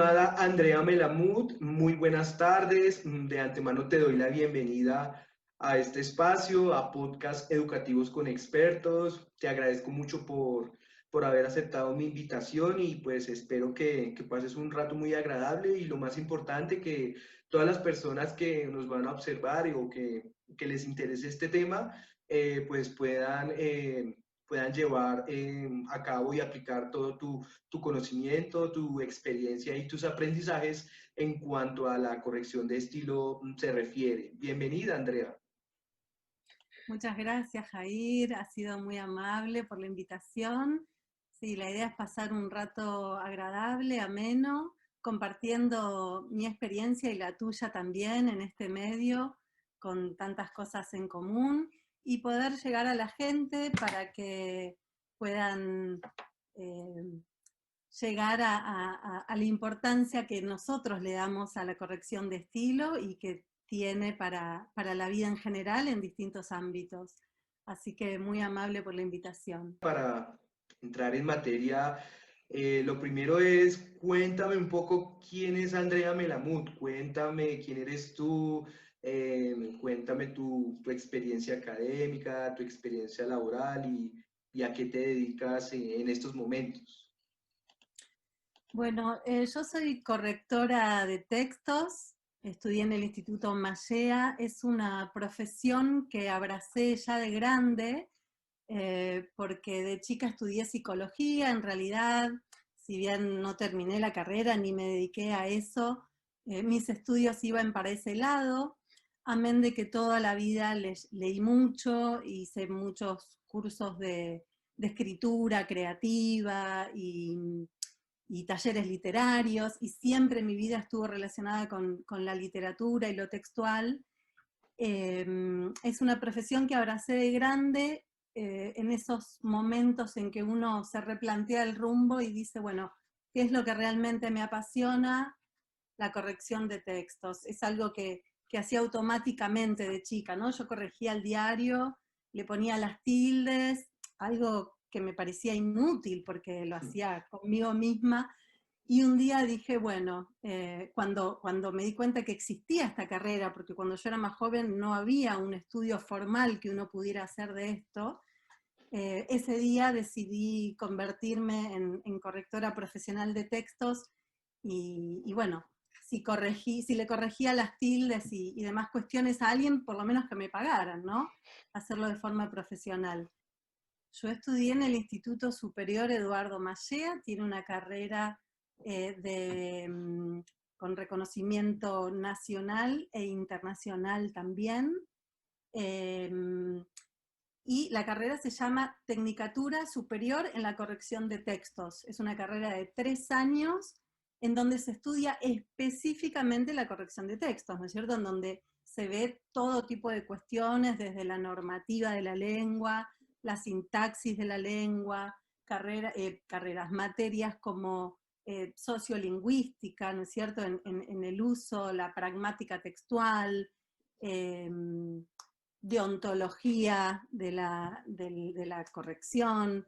Estimada Andrea Melamud, muy buenas tardes. De antemano te doy la bienvenida a este espacio, a Podcast Educativos con Expertos. Te agradezco mucho por haber aceptado mi invitación y pues espero que pases un rato muy agradable y lo más importante, que todas las personas que nos van a observar que les interese este tema, pues puedan llevar a cabo y aplicar todo tu conocimiento, tu experiencia y tus aprendizajes en cuanto a la corrección de estilo se refiere. Bienvenida, Andrea. Muchas gracias, Jair. Ha sido muy amable por la invitación. Sí, la idea es pasar un rato agradable, ameno, compartiendo mi experiencia y la tuya también en este medio, con tantas cosas en común, y poder llegar a la gente para que puedan eh, llegar a la importancia que nosotros le damos a la corrección de estilo y que tiene para la vida en general en distintos ámbitos. Así que muy amable por la invitación. Para entrar en materia, lo primero es, cuéntame un poco quién es Andrea Melamud, cuéntame quién eres tú, cuéntame tu experiencia académica, tu experiencia laboral y a qué te dedicas en estos momentos. Bueno, yo soy correctora de textos, estudié en el Instituto Mallea, es una profesión que abracé ya de grande, porque de chica estudié psicología, en realidad, si bien no terminé la carrera ni me dediqué a eso, mis estudios iban para ese lado, amén de que toda la vida leí mucho, hice muchos cursos de escritura creativa y talleres literarios, y siempre mi vida estuvo relacionada con la literatura y lo textual. Es una profesión que abracé de grande en esos momentos en que uno se replantea el rumbo y dice, bueno, ¿qué es lo que realmente me apasiona? La corrección de textos. Es algo que hacía automáticamente de chica, ¿no? Yo corregía el diario, le ponía las tildes, algo que me parecía inútil porque lo hacía conmigo misma. Y un día dije, bueno, cuando me di cuenta que existía esta carrera, porque cuando yo era más joven no había un estudio formal que uno pudiera hacer de esto, ese día decidí convertirme en correctora profesional de textos y bueno, si le corregía las tildes y demás cuestiones a alguien, por lo menos que me pagaran, ¿no? Hacerlo de forma profesional. Yo estudié en el Instituto Superior Eduardo Mallea, tiene una carrera con reconocimiento nacional e internacional también. Eh, y la carrera se llama Tecnicatura Superior en la Corrección de Textos. Es una carrera de 3 años en donde se estudia específicamente la corrección de textos, ¿no es cierto? En donde se ve todo tipo de cuestiones, desde la normativa de la lengua, la sintaxis de la lengua, materias como sociolingüística, ¿no es cierto? En el uso, la pragmática textual, eh, deontología de la corrección,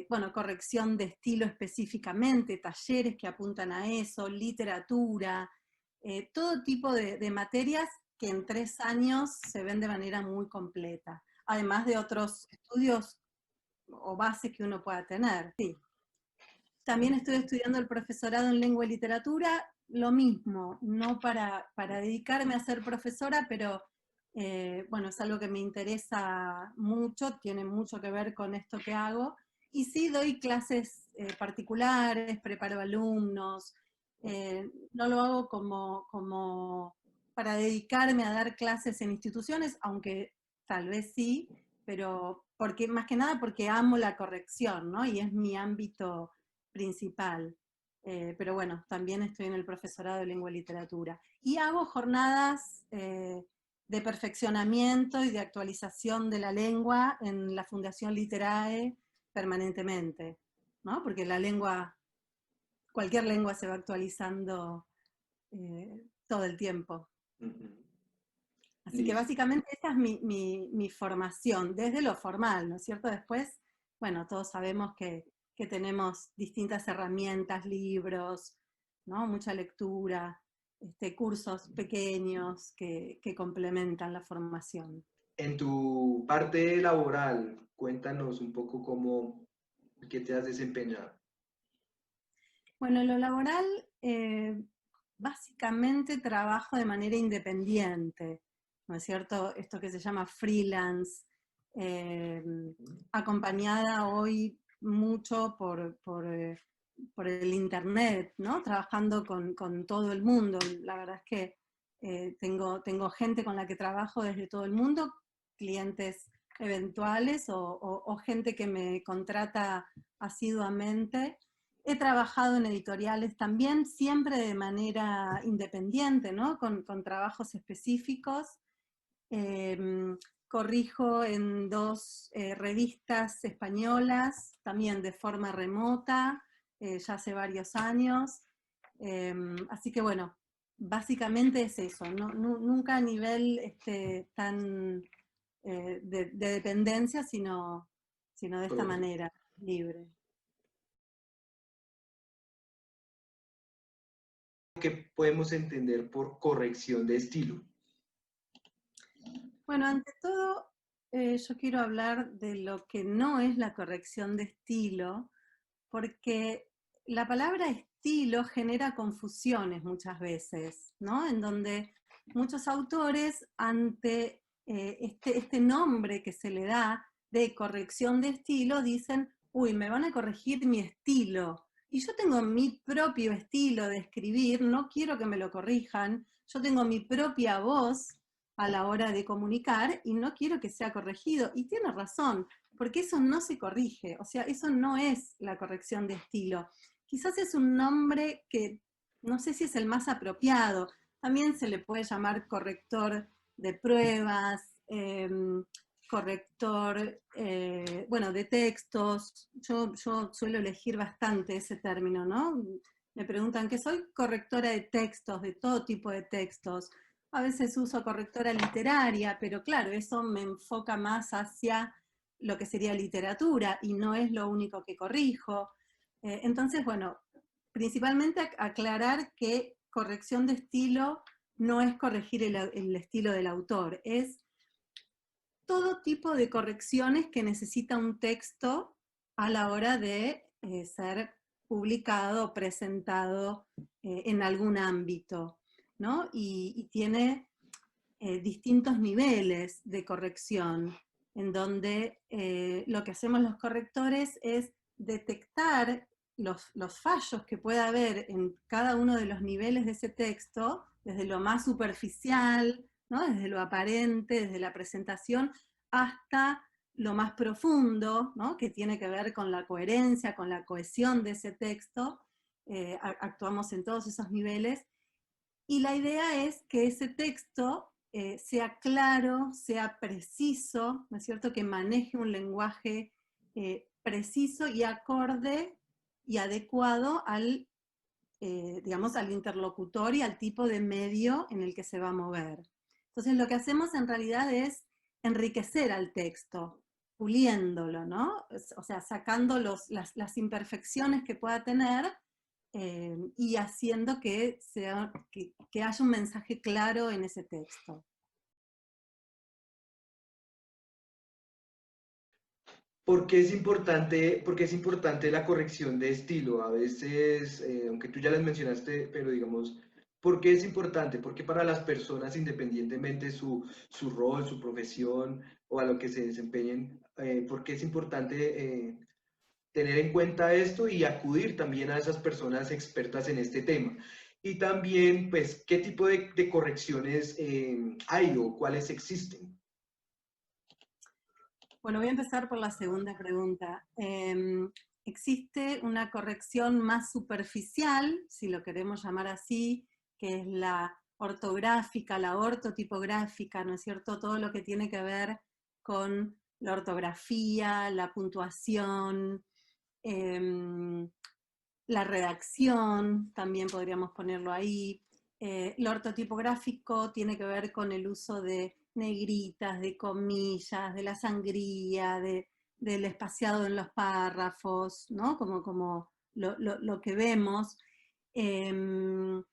bueno, corrección de estilo específicamente, talleres que apuntan a eso, literatura, todo tipo de materias que en 3 años se ven de manera muy completa, además de otros estudios o bases que uno pueda tener. Sí. También estoy estudiando el profesorado en lengua y literatura, lo mismo, no para dedicarme a ser profesora, pero bueno, es algo que me interesa mucho, tiene mucho que ver con esto que hago, y sí doy clases particulares, preparo alumnos, no lo hago como para dedicarme a dar clases en instituciones, aunque tal vez sí, pero porque, más que nada porque amo la corrección, ¿no? Y es mi ámbito principal. Pero bueno, también estoy en el profesorado de lengua y literatura. Y hago jornadas de perfeccionamiento y de actualización de la lengua en la Fundación Literae permanentemente, ¿no? Porque la lengua, cualquier lengua se va actualizando todo el tiempo. Uh -huh. Así que Listo. básicamente esa es mi formación, desde lo formal, ¿no es cierto? Después, bueno, todos sabemos que tenemos distintas herramientas, libros, ¿no? Mucha lectura, cursos pequeños que complementan la formación. En tu parte laboral, cuéntanos un poco qué te has desempeñado. Bueno, en lo laboral, básicamente trabajo de manera independiente, ¿no es cierto? Esto que se llama freelance, eh, acompañada hoy mucho por el internet, ¿no? Trabajando con todo el mundo. La verdad es que tengo gente con la que trabajo desde todo el mundo, clientes eventuales o gente que me contrata asiduamente. He trabajado en editoriales también, siempre de manera independiente, ¿no? Con trabajos específicos. Corrijo en 2 revistas españolas, también de forma remota, ya hace varios años. Así que bueno, básicamente es eso, nunca a nivel tan de dependencia, sino de esta Profe, manera, libre. ¿qué podemos entender por corrección de estilo? Bueno, ante todo, yo quiero hablar de lo que no es la corrección de estilo, porque la palabra estilo genera confusiones muchas veces, ¿no? En donde muchos autores, ante este nombre que se le da de corrección de estilo, dicen, uy, me van a corregir mi estilo. Y yo tengo mi propio estilo de escribir, no quiero que me lo corrijan, yo tengo mi propia voz a la hora de comunicar y no quiero que sea corregido. Y tiene razón, porque eso no se corrige, o sea, eso no es la corrección de estilo. Quizás es un nombre que no sé si es el más apropiado. También se le puede llamar corrector de pruebas, corrector, bueno, de textos. Yo suelo elegir bastante ese término, ¿no? Me preguntan que soy correctora de textos, de todo tipo de textos. A veces uso correctora literaria, pero claro, eso me enfoca más hacia lo que sería literatura y no es lo único que corrijo. Entonces, bueno, principalmente aclarar que corrección de estilo no es corregir el estilo del autor, es todo tipo de correcciones que necesita un texto a la hora de ser publicado, presentado en algún ámbito, ¿no? Y tiene distintos niveles de corrección, en donde lo que hacemos los correctores es detectar los fallos que pueda haber en cada uno de los niveles de ese texto, desde lo más superficial, ¿no? Desde lo aparente, desde la presentación, hasta lo más profundo, ¿no? Que tiene que ver con la coherencia, con la cohesión de ese texto. Actuamos en todos esos niveles y la idea es que ese texto sea claro, sea preciso, ¿no es cierto? Que maneje un lenguaje preciso y acorde y adecuado al, digamos, al interlocutor y al tipo de medio en el que se va a mover. Entonces lo que hacemos en realidad es enriquecer al texto, puliéndolo, ¿no? O sea, sacando las imperfecciones que pueda tener y haciendo que haya un mensaje claro en ese texto. Por qué es importante la corrección de estilo? A veces, aunque tú ya las mencionaste, pero digamos, ¿por qué es importante? Porque para las personas, independientemente su rol, su profesión o a lo que se desempeñen, ¿por qué es importante tener en cuenta esto y acudir también a esas personas expertas en este tema? Y también, pues, ¿qué tipo de correcciones hay o cuáles existen? Bueno, voy a empezar por la segunda pregunta. Existe una corrección más superficial, si lo queremos llamar así, que es la ortográfica, la ortotipográfica, ¿no es cierto? Todo lo que tiene que ver con la ortografía, la puntuación, eh, la redacción, también podríamos ponerlo ahí. Lo ortotipográfico tiene que ver con el uso de negritas, de comillas, de la sangría, del espaciado en los párrafos, ¿no? Como lo que vemos. Y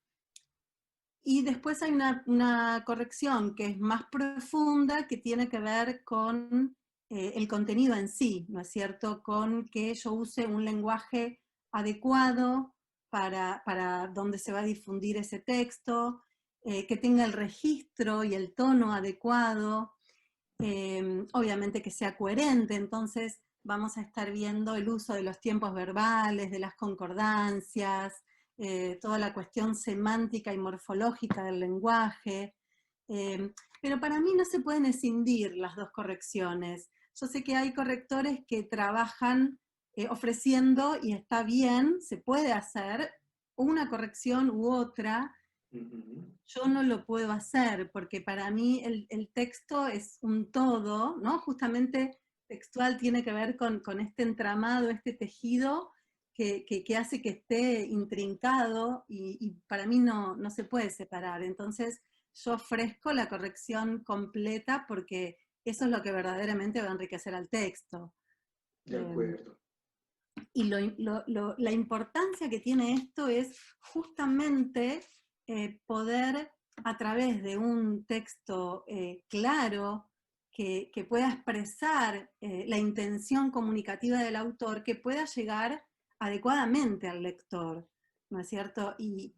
después hay una corrección que es más profunda, que tiene que ver con el contenido en sí, ¿no es cierto? Con que yo use un lenguaje adecuado para donde se va a difundir ese texto, que tenga el registro y el tono adecuado, obviamente que sea coherente. Entonces vamos a estar viendo el uso de los tiempos verbales, de las concordancias, toda la cuestión semántica y morfológica del lenguaje. Pero para mí no se pueden escindir las dos correcciones. Yo sé que hay correctores que trabajan ofreciendo, y está bien, se puede hacer una corrección u otra. Yo no lo puedo hacer porque para mí el texto es un todo, ¿no? Justamente textual tiene que ver con este entramado, este tejido que hace que esté intrincado, y para mí no se puede separar. Entonces yo ofrezco la corrección completa porque eso es lo que verdaderamente va a enriquecer al texto. De acuerdo. Y la importancia que tiene esto es justamente poder, a través de un texto claro, que pueda expresar la intención comunicativa del autor, que pueda llegar adecuadamente al lector, ¿no es cierto? Y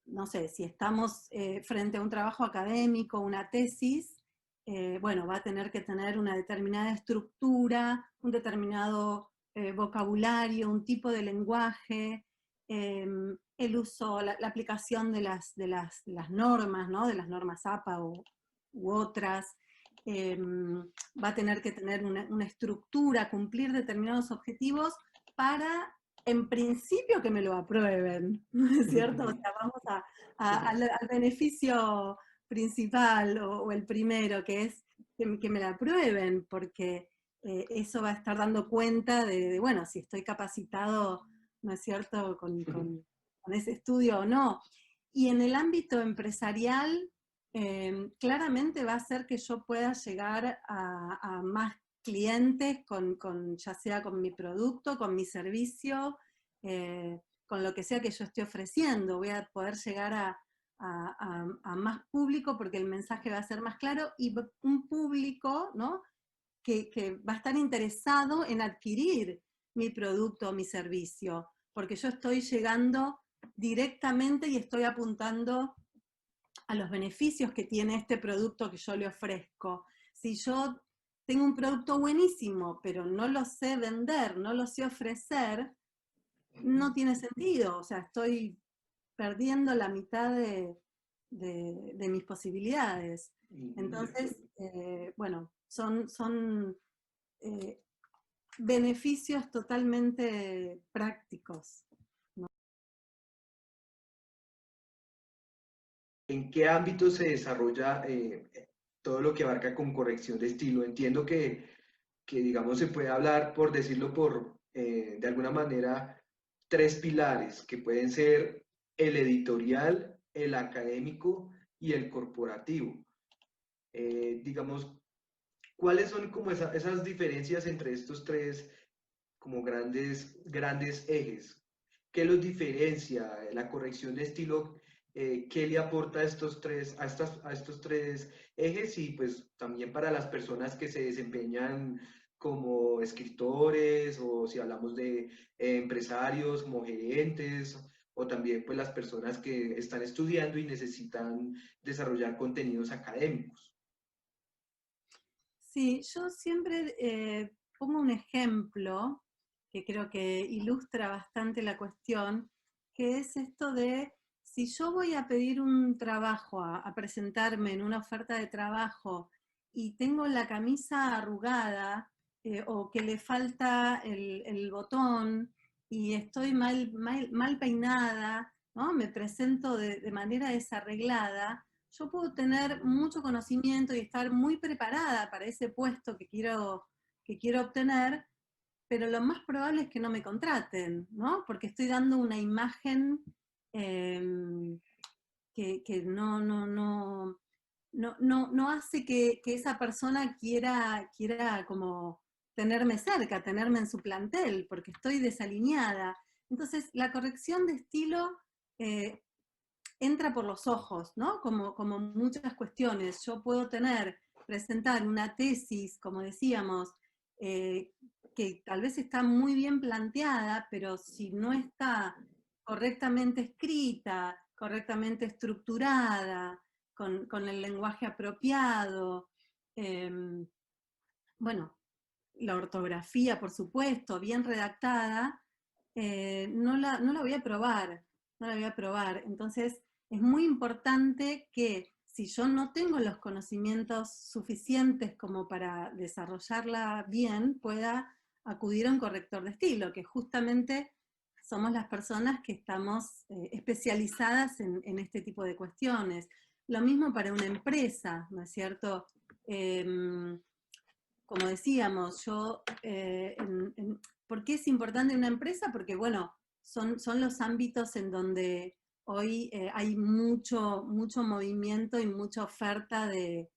no sé, si estamos frente a un trabajo académico, una tesis, bueno, va a tener que tener una determinada estructura, un determinado vocabulario, un tipo de lenguaje, el uso, la aplicación de las normas, ¿no? De las normas APA u otras, va a tener que tener una estructura, cumplir determinados objetivos para, en principio, que me lo aprueben, ¿no es cierto? O sea, vamos al beneficio principal o el primero, que es que me la aprueben, porque eso va a estar dando cuenta bueno, si estoy capacitado, ¿no es cierto?, con ese estudio o no. Y en el ámbito empresarial, claramente va a hacer que yo pueda llegar a más clientes, ya sea con mi producto, con mi servicio, con lo que sea que yo esté ofreciendo. Voy a poder llegar a más público porque el mensaje va a ser más claro, y un público, ¿no?, que va a estar interesado en adquirir mi producto o mi servicio, porque yo estoy llegando directamente y estoy apuntando a los beneficios que tiene este producto que yo le ofrezco. Si yo tengo un producto buenísimo, pero no lo sé vender, no lo sé ofrecer, no tiene sentido. O sea, estoy perdiendo la mitad de mis posibilidades. Entonces, bueno, son beneficios totalmente prácticos. ¿En qué ámbito se desarrolla todo lo que abarca con corrección de estilo? Entiendo que digamos, se puede hablar, por decirlo de alguna manera, tres pilares, que pueden ser el editorial, el académico y el corporativo. Digamos, ¿cuáles son como esas diferencias entre estos tres como grandes ejes? ¿Qué los diferencia? La corrección de estilo, ¿qué le aporta a estos tres ejes? Y pues también para las personas que se desempeñan como escritores, o si hablamos de empresarios, como gerentes, o también pues las personas que están estudiando y necesitan desarrollar contenidos académicos. Sí, yo siempre pongo un ejemplo que creo que ilustra bastante la cuestión, que es esto de, si yo voy a pedir un trabajo, a presentarme en una oferta de trabajo, y tengo la camisa arrugada, o que le falta el botón, y estoy mal peinada, ¿no? Me presento de manera desarreglada, yo puedo tener mucho conocimiento y estar muy preparada para ese puesto que quiero obtener, pero lo más probable es que no me contraten, ¿no? Porque estoy dando una imagen que no hace que esa persona quiera como tenerme cerca, tenerme en su plantel, porque estoy desalineada. Entonces, la corrección de estilo entra por los ojos, ¿no? Como muchas cuestiones. Yo puedo presentar una tesis, como decíamos, que tal vez está muy bien planteada, pero si no está correctamente escrita, correctamente estructurada, con el lenguaje apropiado, bueno, la ortografía, por supuesto, bien redactada, no la voy a probar, no la voy a probar. Entonces, es muy importante que si yo no tengo los conocimientos suficientes como para desarrollarla bien, pueda acudir a un corrector de estilo, que justamente somos las personas que estamos especializadas en este tipo de cuestiones. Lo mismo para una empresa, ¿no es cierto? Como decíamos, ¿por qué es importante una empresa? Porque, bueno, son los ámbitos en donde hoy hay mucho movimiento y mucha oferta de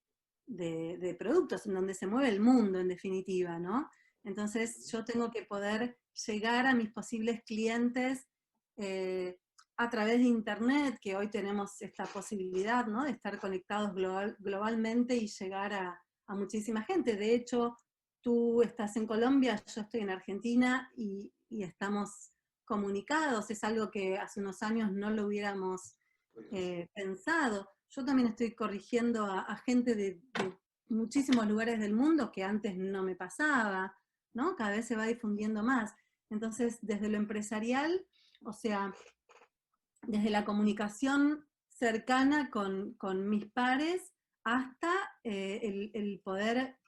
productos, en donde se mueve el mundo, en definitiva, ¿no? Entonces, yo tengo que poder llegar a mis posibles clientes a través de Internet, que hoy tenemos esta posibilidad, ¿no? De estar conectados globalmente y llegar a muchísima gente. De hecho, tú estás en Colombia, yo estoy en Argentina y estamos comunicados. Es algo que hace unos años no lo hubiéramos pensado. Yo también estoy corrigiendo a gente de muchísimos lugares del mundo que antes no me pasaba, ¿no? Cada vez se va difundiendo más. Entonces, desde lo empresarial, o sea, desde la comunicación cercana con mis pares hasta el poder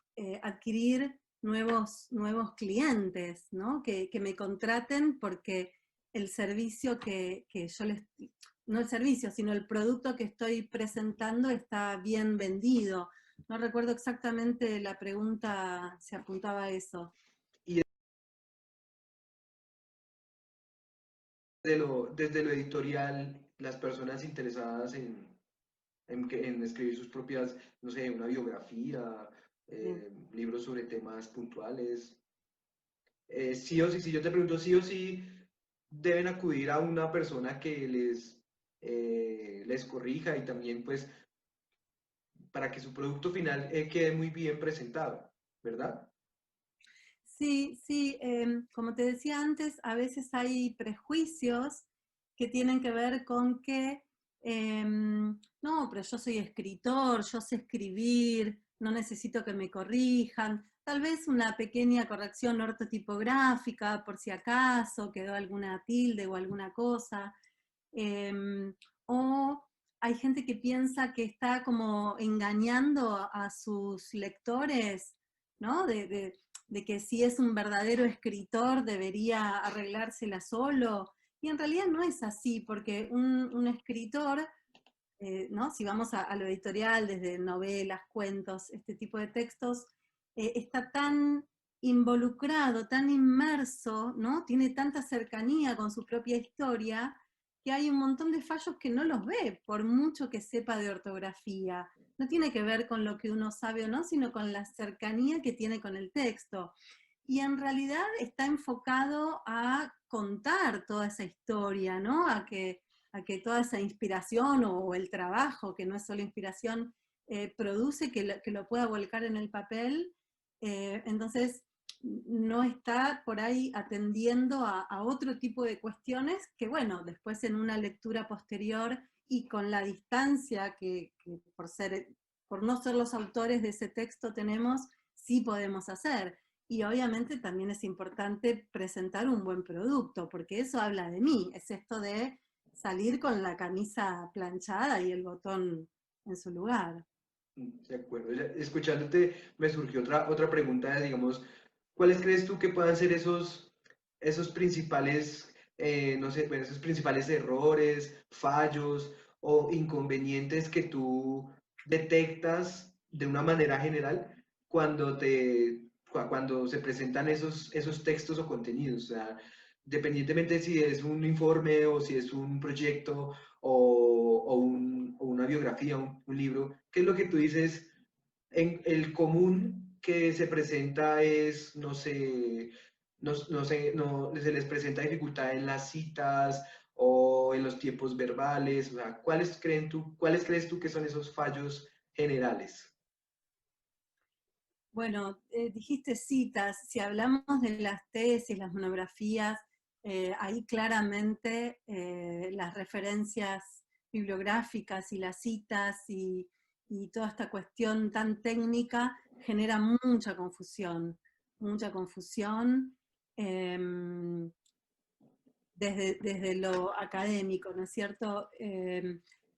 adquirir nuevos clientes, ¿no? Que me contraten porque el servicio que yo les, no el servicio, sino el producto que estoy presentando está bien vendido. No recuerdo exactamente la pregunta, se apuntaba a eso. Y desde lo editorial, las personas interesadas en escribir sus propias, no sé, una biografía, Bien. libros sobre temas puntuales, sí o sí, si yo te pregunto sí o sí, deben acudir a una persona que les corrija y también pues para que su producto final quede muy bien presentado, ¿verdad? Sí, sí, como te decía antes, a veces hay prejuicios que tienen que ver con que, no, pero yo soy escritor, yo sé escribir, no necesito que me corrijan, tal vez una pequeña corrección ortotipográfica por si acaso quedó alguna tilde o alguna cosa, em, o hay gente que piensa que está como engañando a sus lectores, ¿no? De que si es un verdadero escritor debería arreglársela solo. Y en realidad no es así, porque un escritor, ¿no? Si vamos a lo editorial, desde novelas, cuentos, este tipo de textos, está tan involucrado, tan inmerso, ¿no? Tiene tanta cercanía con su propia historia, que hay un montón de fallos que no los ve, por mucho que sepa de ortografía. No tiene que ver con lo que uno sabe o no, sino con la cercanía que tiene con el texto. Y en realidad está enfocado a contar toda esa historia, ¿no? A que toda esa inspiración o el trabajo, que no es solo inspiración, produce que lo pueda volcar en el papel. Entonces, no está por ahí atendiendo a otro tipo de cuestiones que, bueno, después en una lectura posterior y con la distancia que por no ser los autores de ese texto tenemos, sí podemos hacer. Y obviamente también es importante presentar un buen producto, porque eso habla de mí, es esto de salir con la camisa planchada y el botón en su lugar. De acuerdo. Escuchándote me surgió otra pregunta, digamos, ¿cuáles crees tú que puedan ser esos principales, no sé, bueno, esos principales errores, fallos o inconvenientes que tú detectas de una manera general cuando se presentan esos textos o contenidos? O sea, dependientemente si es un informe o si es un proyecto o una biografía, un libro, ¿qué es lo que tú dices? En el común que se presenta es, no sé, no se les presenta dificultad en las citas o o en los tiempos verbales? O sea, cuáles crees tú que son esos fallos generales? Bueno, dijiste citas, si hablamos de las tesis, las monografías, ahí claramente las referencias bibliográficas y las citas y toda esta cuestión tan técnica genera mucha confusión desde lo académico, ¿no es cierto?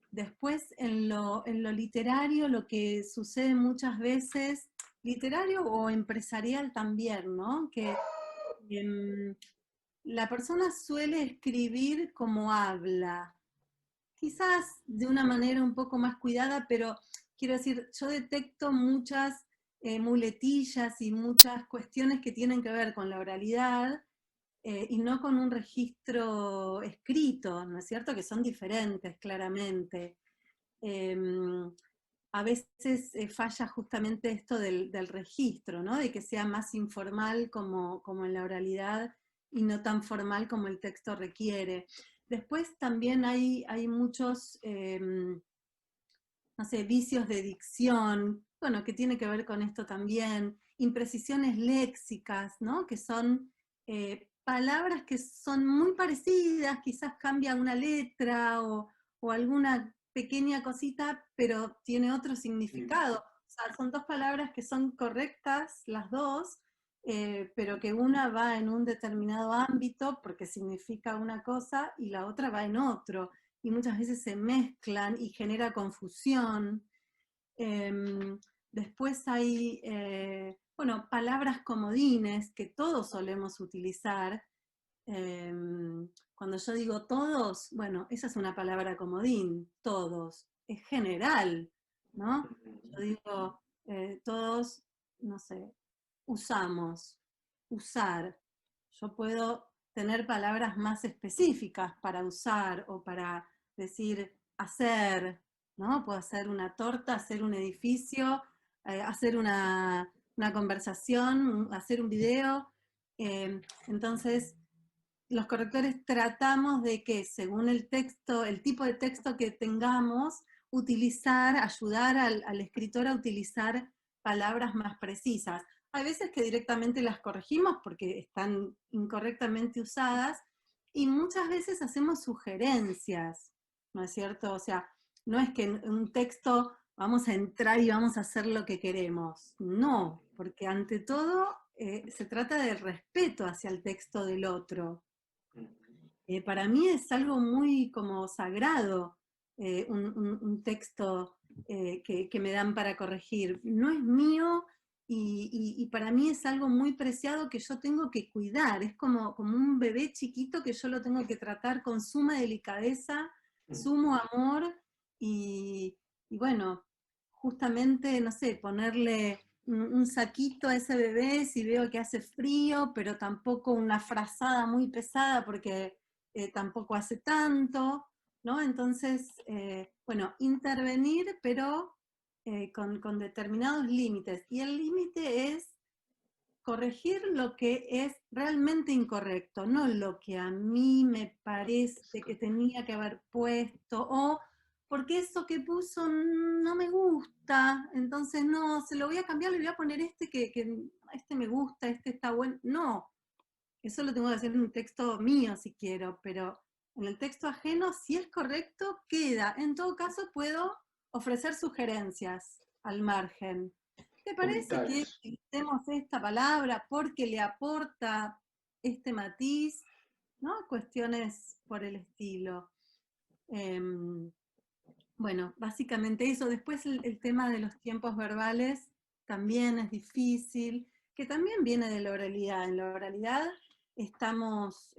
Después, en lo literario, lo que sucede muchas veces, literario o empresarial también, ¿no? Que em, la persona suele escribir como habla, quizás de una manera un poco más cuidada, pero quiero decir, yo detecto muchas muletillas y muchas cuestiones que tienen que ver con la oralidad y no con un registro escrito, ¿no es cierto? Que son diferentes, claramente. A veces falla justamente esto del registro, ¿no? De que sea más informal como en la oralidad y no tan formal como el texto requiere. Después también hay muchos, no sé, vicios de dicción, bueno, que tiene que ver con esto también, imprecisiones léxicas, ¿no? Que son palabras que son muy parecidas, quizás cambia una letra o alguna pequeña cosita, pero tiene otro Sí. significado. O sea, son dos palabras que son correctas, las dos, pero que una va en un determinado ámbito porque significa una cosa y la otra va en otro y muchas veces se mezclan y genera confusión. Después hay, bueno, palabras comodines que todos solemos utilizar. Cuando yo digo todos, bueno, esa es una palabra comodín, todos, es general, ¿no? Yo digo todos, no sé, usamos, usar. Yo puedo tener palabras más específicas para usar o para decir hacer, ¿no? Puedo hacer una torta, hacer un edificio, hacer una conversación, hacer un video. Entonces, los correctores tratamos de que según el texto, el tipo de texto que tengamos, ayudar al escritor a utilizar palabras más precisas. Hay veces que directamente las corregimos porque están incorrectamente usadas y muchas veces hacemos sugerencias, ¿no es cierto? O sea, no es que en un texto vamos a entrar y vamos a hacer lo que queremos. No, porque ante todo se trata de respeto hacia el texto del otro. Para mí es algo muy como sagrado un texto que me dan para corregir. No es mío y para mí es algo muy preciado que yo tengo que cuidar. Es como un bebé chiquito que yo lo tengo que tratar con suma delicadeza, sumo amor y, y bueno, justamente, no sé, ponerle un saquito a ese bebé si veo que hace frío, pero tampoco una frazada muy pesada porque tampoco hace tanto, ¿no? Entonces, bueno, intervenir, pero con determinados límites. Y el límite es corregir lo que es realmente incorrecto, no lo que a mí me parece que tenía que haber puesto, o porque eso que puso no me gusta, entonces no, se lo voy a cambiar, le voy a poner este que este me gusta, este está bueno. No, eso lo tengo que hacer en un texto mío si quiero, pero en el texto ajeno, si es correcto, queda. En todo caso, puedo ofrecer sugerencias al margen. ¿Te parece que Comentarios. utilicemos esta palabra porque le aporta este matiz? ¿No? Cuestiones por el estilo. Em, bueno, básicamente eso. Después el tema de los tiempos verbales también es difícil, que también viene de la oralidad. En la oralidad estamos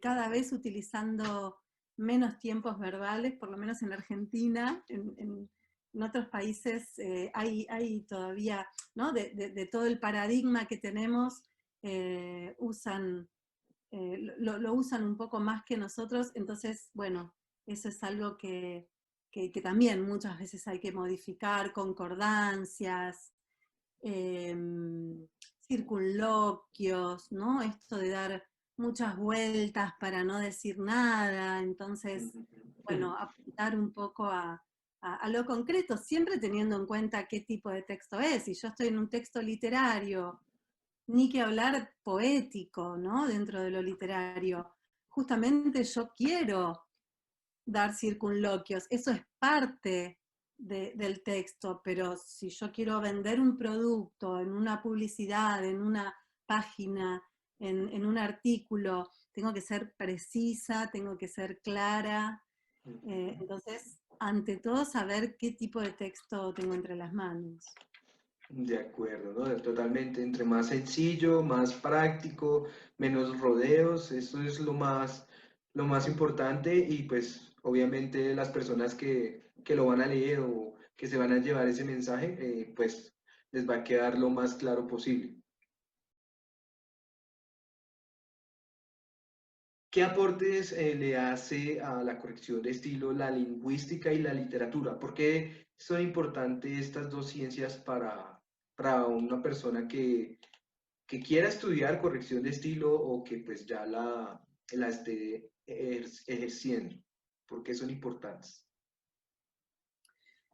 cada vez utilizando menos tiempos verbales, por lo menos en Argentina. En otros países hay todavía, ¿no? De todo el paradigma que tenemos, lo usan un poco más que nosotros, entonces, bueno, eso es algo que también muchas veces hay que modificar, concordancias, eh, circunloquios, ¿no? Esto de dar muchas vueltas para no decir nada, entonces, Ujú. bueno, apuntar un poco a lo concreto, siempre teniendo en cuenta qué tipo de texto es. Si yo estoy en un texto literario, ni que hablar poético, ¿no? Dentro de lo literario. Justamente yo quiero dar circunloquios, eso es parte del texto, pero si yo quiero vender un producto en una publicidad, en una página, en un artículo, tengo que ser precisa, tengo que ser clara, Ujú. entonces, ante todo, saber qué tipo de texto tengo entre las manos. De acuerdo, ¿no? Totalmente, entre más sencillo, más práctico, menos rodeos, eso es lo más importante y pues obviamente las personas que lo van a leer o que se van a llevar ese mensaje, pues les va a quedar lo más claro posible. ¿Qué aportes le hace a la corrección de estilo la lingüística y la literatura? ¿Por qué son importantes estas dos ciencias para una persona que quiera estudiar corrección de estilo o que pues ya la esté ejerciendo? ¿Por qué son importantes?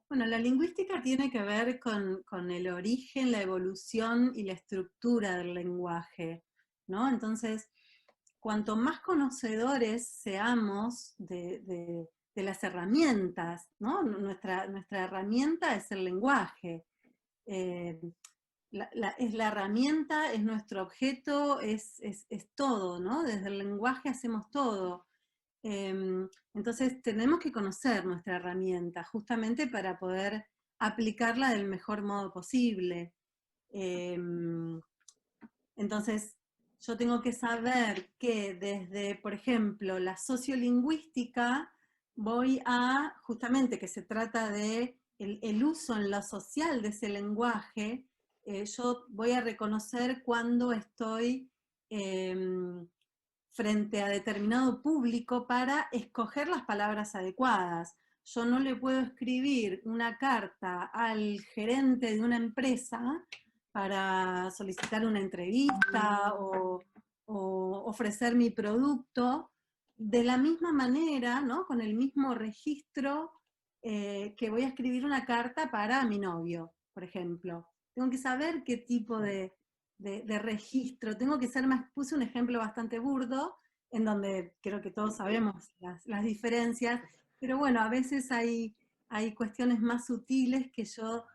Bueno, la lingüística tiene que ver con el origen, la evolución y la estructura del lenguaje, ¿no? Entonces, cuanto más conocedores seamos de las herramientas, ¿no? Nuestra herramienta es el lenguaje. Eh, es la herramienta, es nuestro objeto, es todo, ¿no? Desde el lenguaje hacemos todo. Entonces tenemos que conocer nuestra herramienta justamente para poder aplicarla del mejor modo posible. Em, entonces yo tengo que saber que desde, por ejemplo, la sociolingüística voy a, justamente que se trata de el uso en lo social de ese lenguaje, yo voy a reconocer cuando estoy frente a determinado público para escoger las palabras adecuadas. Yo no le puedo escribir una carta al gerente de una empresa para solicitar una entrevista o ofrecer mi producto de la misma manera, ¿no? Con el mismo registro que voy a escribir una carta para mi novio, por ejemplo. Tengo que saber qué tipo de registro. Tengo que ser más, puse un ejemplo bastante burdo, en donde creo que todos sabemos las diferencias, pero bueno, a veces hay cuestiones más sutiles que yo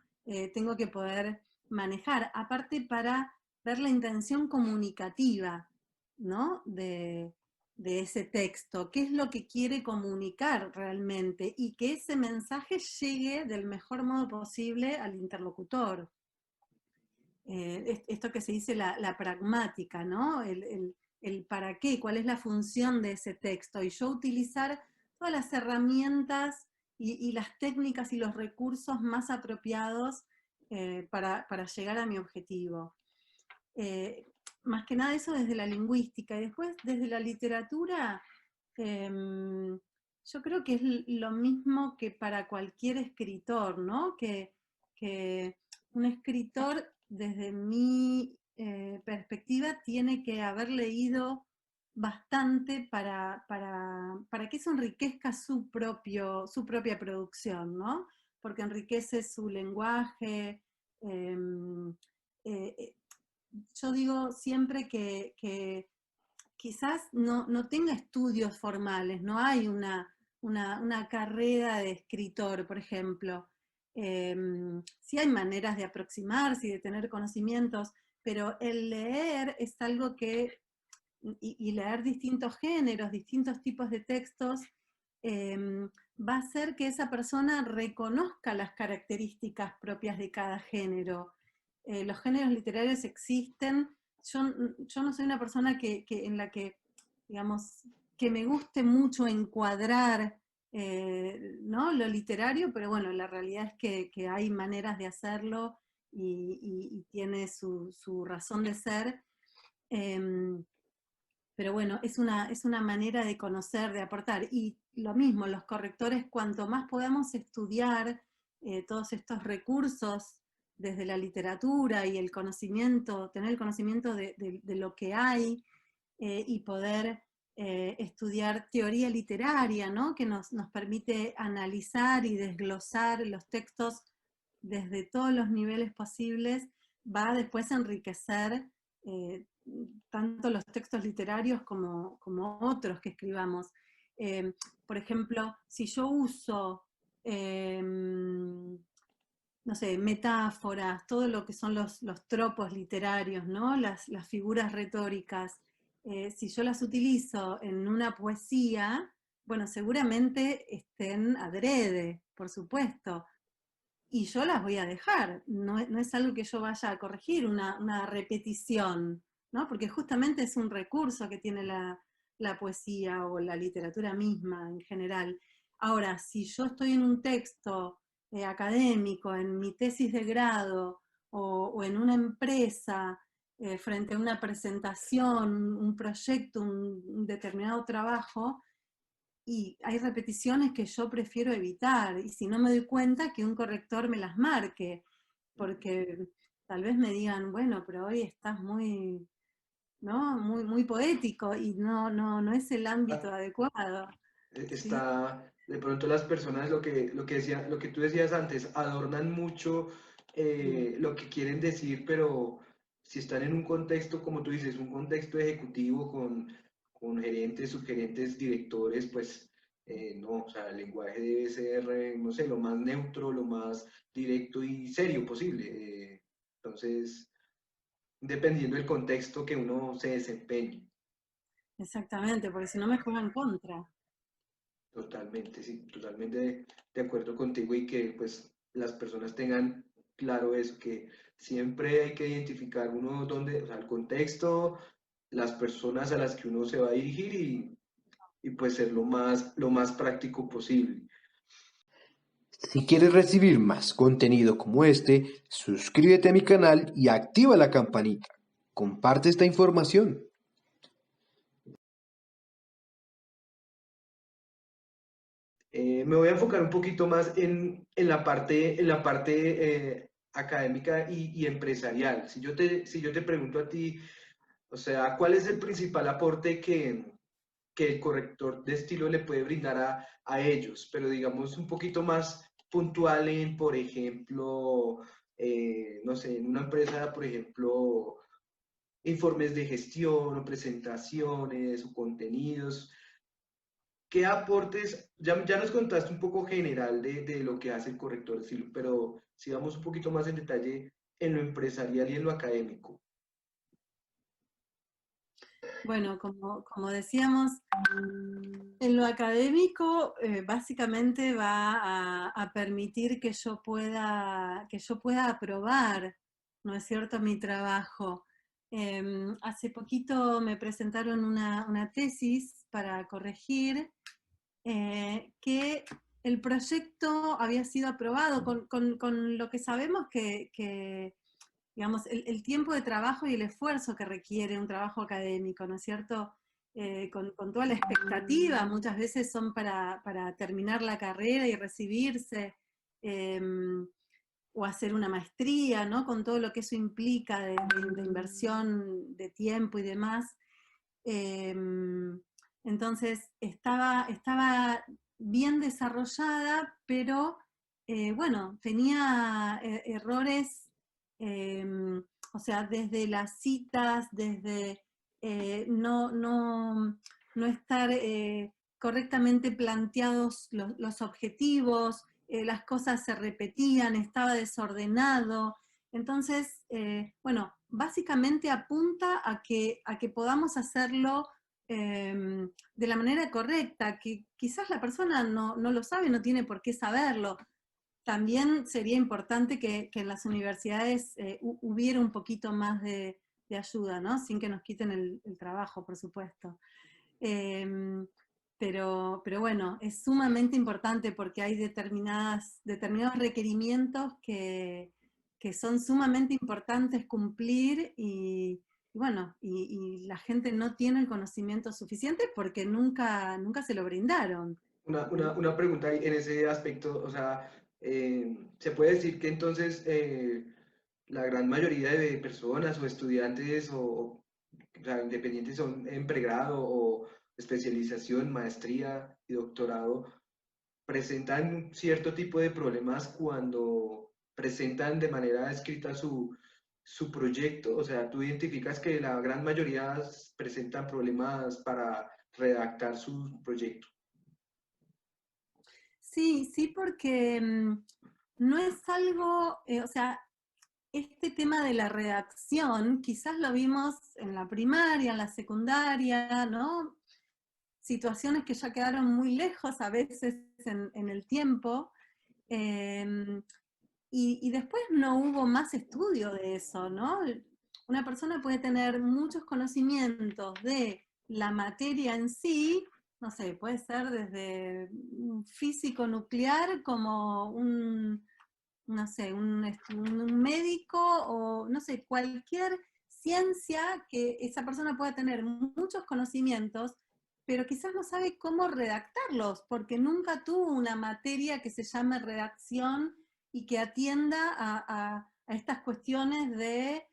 tengo que poder manejar, aparte para ver la intención comunicativa, ¿no? De ese texto, qué es lo que quiere comunicar realmente y que ese mensaje llegue del mejor modo posible al interlocutor. Esto que se dice la pragmática, ¿no? El para qué, cuál es la función de ese texto, y yo utilizar todas las herramientas y las técnicas y los recursos más apropiados para llegar a mi objetivo. Eh, Más que nada eso desde la lingüística, y después desde la literatura, yo creo que es lo mismo que para cualquier escritor, ¿no? Que un escritor, desde mi perspectiva, tiene que haber leído bastante para que eso enriquezca su propia producción, ¿no? Porque enriquece su lenguaje. em, eh, yo digo siempre que quizás no tenga estudios formales, no hay una carrera de escritor, por ejemplo. Sí hay maneras de aproximarse y de tener conocimientos, pero el leer es algo que, y leer distintos géneros, distintos tipos de textos, va a hacer que esa persona reconozca las características propias de cada género. Los géneros literarios existen. Yo no soy una persona en la que, digamos, que me guste mucho encuadrar ¿no? lo literario, pero bueno, la realidad es que hay maneras de hacerlo y tiene su razón de ser. Em, pero bueno, es una manera de conocer, de aportar. Y lo mismo, los correctores, cuanto más podamos estudiar todos estos recursos desde la literatura y el conocimiento, tener el conocimiento de lo que hay, y poder estudiar teoría literaria, ¿no? Que nos permite analizar y desglosar los textos desde todos los niveles posibles, va después a enriquecer tanto los textos literarios como otros que escribamos. Por ejemplo, si yo uso, no sé, metáforas, todo lo que son los tropos literarios, ¿no? Las figuras retóricas, si yo las utilizo en una poesía, bueno, seguramente estén adrede, por supuesto, y yo las voy a dejar, no es algo que yo vaya a corregir, una repetición, ¿no? Porque justamente es un recurso que tiene la poesía o la literatura misma en general. Ahora, si yo estoy en un texto académico, en mi tesis de grado o en una empresa, frente a una presentación, un proyecto, un determinado trabajo, y hay repeticiones que yo prefiero evitar, y si no me doy cuenta, que un corrector me las marque, porque tal vez me digan, bueno, pero hoy estás muy, ¿no? Muy poético, y no es el ámbito adecuado. ¿Sí? Está, de pronto las personas, lo que tú decías antes, adornan mucho Mm. lo que quieren decir, pero si están en un contexto, como tú dices, un contexto ejecutivo con gerentes, subgerentes, directores, pues no, o sea, el lenguaje debe ser, no sé, lo más neutro, lo más directo y serio posible. Entonces, dependiendo del contexto que uno se desempeñe. Exactamente, porque si no me juega en contra. Totalmente, sí, totalmente de acuerdo contigo y que pues las personas tengan claro eso, que siempre hay que identificar uno dónde, o sea, el contexto, las personas a las que uno se va a dirigir y pues ser lo más práctico posible. Si quieres recibir más contenido como este, suscríbete a mi canal y activa la campanita. Comparte esta información. Me voy a enfocar un poquito más en la parte académica y empresarial. Si yo te pregunto a ti, o sea, ¿cuál es el principal aporte que el corrector de estilo le puede brindar a ellos? Pero digamos un poquito más puntual en, por ejemplo, no sé, en una empresa, por ejemplo, informes de gestión o presentaciones o contenidos. ¿Qué aportes? Ya nos contaste un poco general de lo que hace el corrector de estilo, pero si vamos un poquito más en detalle en lo empresarial y en lo académico. Bueno, como decíamos, en lo académico básicamente va a permitir que yo pueda aprobar, ¿no es cierto?, mi trabajo. Hace poquito me presentaron una tesis para corregir que el proyecto había sido aprobado con lo que sabemos que digamos, el tiempo de trabajo y el esfuerzo que requiere un trabajo académico, ¿no es cierto? Con toda la expectativa, muchas veces son para terminar la carrera y recibirse, eh, o hacer una maestría, ¿no? Con todo lo que eso implica de inversión de tiempo y demás. Eh, entonces, estaba bien desarrollada, pero bueno, tenía errores, eh, o sea, desde las citas, desde no estar correctamente planteados los objetivos, las cosas se repetían, estaba desordenado. Entonces, bueno, básicamente apunta a que podamos hacerlo de la manera correcta, que quizás la persona no lo sabe, no tiene por qué saberlo. También sería importante que en las universidades hubiera un poquito más de ayuda, ¿no? Sin que nos quiten el trabajo, por supuesto. Em, pero bueno, es sumamente importante porque hay determinados requerimientos que son sumamente importantes cumplir y bueno, y la gente no tiene el conocimiento suficiente porque nunca se lo brindaron. Una pregunta ahí en ese aspecto, o sea, se puede decir que entonces la gran mayoría de personas o estudiantes o o sea, independientes son en pregrado o especialización, maestría y doctorado, presentan cierto tipo de problemas cuando presentan de manera escrita su proyecto. O sea, tú identificas que la gran mayoría presentan problemas para redactar su proyecto. Sí, sí, porque no es algo, o sea, este tema de la redacción quizás lo vimos en la primaria, en la secundaria, ¿no? Situaciones que ya quedaron muy lejos a veces en el tiempo, eh, y después no hubo más estudio de eso, ¿no? Una persona puede tener muchos conocimientos de la materia en sí, no sé, puede ser desde un físico nuclear como un, no sé, un médico o, no sé, cualquier ciencia que esa persona pueda tener muchos conocimientos, pero quizás no sabe cómo redactarlos, porque nunca tuvo una materia que se llame redacción y que atienda a estas cuestiones de,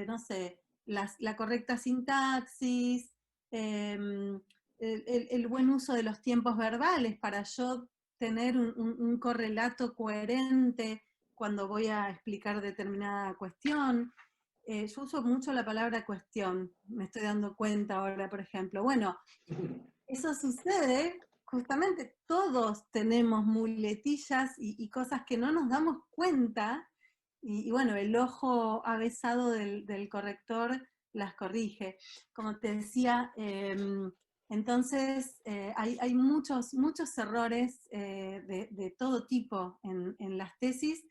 no sé, la correcta sintaxis, el buen uso de los tiempos verbales para yo tener un correlato coherente cuando voy a explicar determinada cuestión. Yo uso mucho la palabra cuestión, me estoy dando cuenta ahora, por ejemplo. Bueno, eso sucede, justamente todos tenemos muletillas y cosas que no nos damos cuenta, y bueno, el ojo avesado del corrector las corrige. Como te decía, entonces hay muchos, muchos errores de todo tipo en las tesis,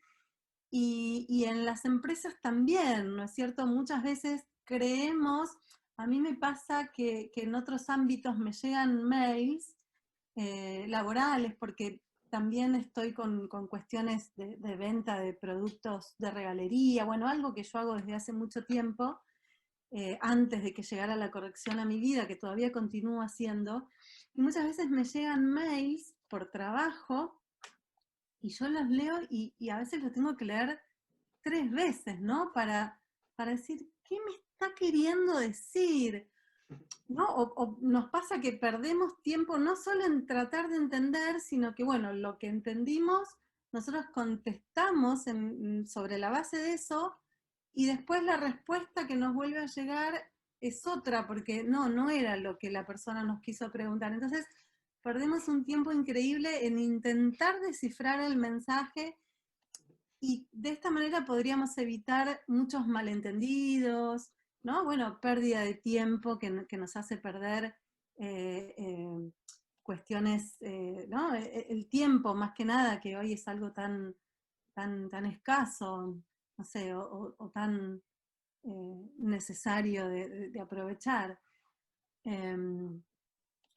y en las empresas también, ¿no es cierto? Muchas veces creemos, a mí me pasa que en otros ámbitos me llegan mails laborales, porque también estoy con cuestiones de venta de productos de regalería, bueno, algo que yo hago desde hace mucho tiempo, antes de que llegara la corrección a mi vida, que todavía continúo haciendo, y muchas veces me llegan mails por trabajo, y yo los leo y a veces los tengo que leer 3 veces, ¿no? Para decir, ¿qué me está queriendo decir? ¿No? O nos pasa que perdemos tiempo no solo en tratar de entender, sino que, bueno, lo que entendimos, nosotros contestamos sobre la base de eso, y después la respuesta que nos vuelve a llegar es otra, porque no era lo que la persona nos quiso preguntar. Entonces, perdemos un tiempo increíble en intentar descifrar el mensaje, y de esta manera podríamos evitar muchos malentendidos, ¿no? Bueno, pérdida de tiempo que nos hace perder cuestiones, ¿no? El tiempo, más que nada, que hoy es algo tan escaso, no sé, o tan necesario de aprovechar.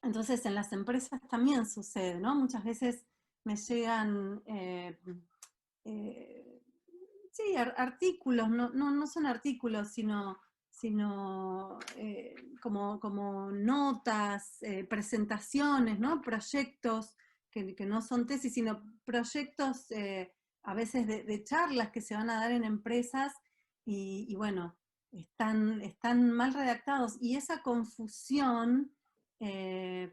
Entonces, en las empresas también sucede, ¿no? Muchas veces me llegan eh, sí, artículos, no son artículos, sino como notas, presentaciones, ¿no? Proyectos que no son tesis, sino proyectos a veces de charlas que se van a dar en empresas, y bueno, están mal redactados, y esa confusión eh,